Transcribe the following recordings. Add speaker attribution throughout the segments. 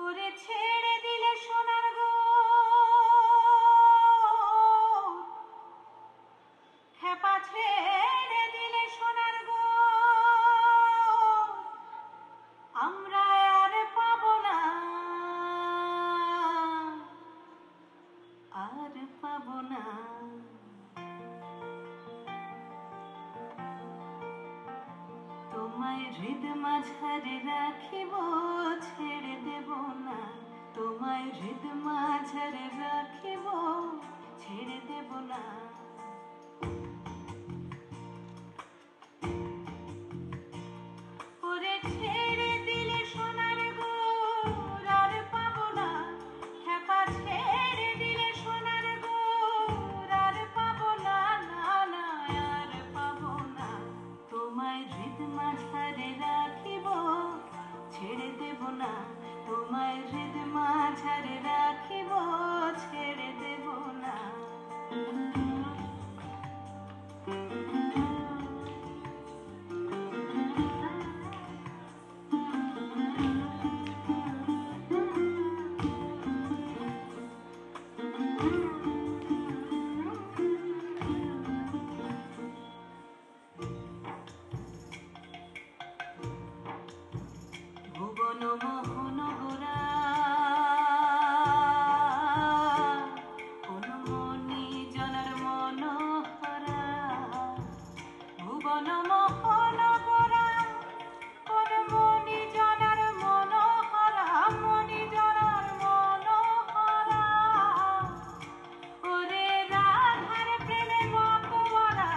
Speaker 1: ওরে ছেড়ে দিলে সোনার গো খেপা ছেড়ে দিলে সোনার গো আমরা আর পাবো না আর পাবো না তোমায় হৃদ মাঝারে রাখিব ছেড়ে দেব না তোমায় হৃদ মাঝারে রাখিব ছেড়ে দেব না ওরে ছেড়ে দিলে সোনার গো আর পাবো না খেপা ছেড়ে দিলে সোনার গো আর পাবো না না না আর পাবো না তোমায় হৃদ মাঝারে রাখিব ছেড়ে দেব না তোমায় হৃদ মাঝারে রাখিব ছেড়ে দেব না ভুবন মোহন গোরা কোন মনি জনার মনোহরা ভুবন মোহন গোরা কোন মনি জনার মনোহরা মনি জনার মনোহরা ওরে রাধার প্রেমে মতোয়ারা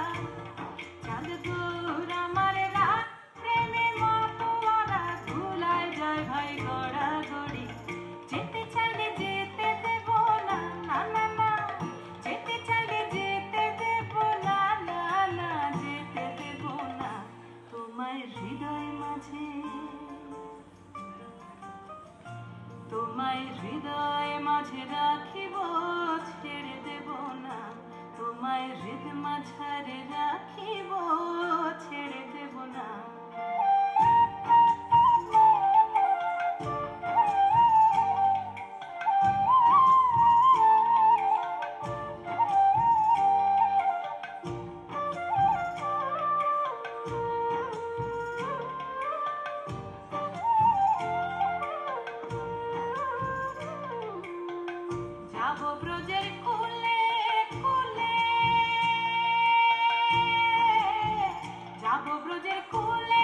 Speaker 1: চাঁদ দূর আমার রাত প্রেমে মতোয়ারা ধুলায় যায় ভাই গড়াগড়ি যেতে চাইলে যেতে দেব না না না না যেতে চাইলে যেতে দেব না না না যেতে দেব না তোমায় হৃদয় মাঝে তোমায় হৃদয় মাঝে রাখিব ছেড়ে দেব না তোমায় হৃদ মাঝারে রাখিব ছেড়ে দেব না যাবো ব্রজের কুলে কুলে যাবো ব্রজের কুলে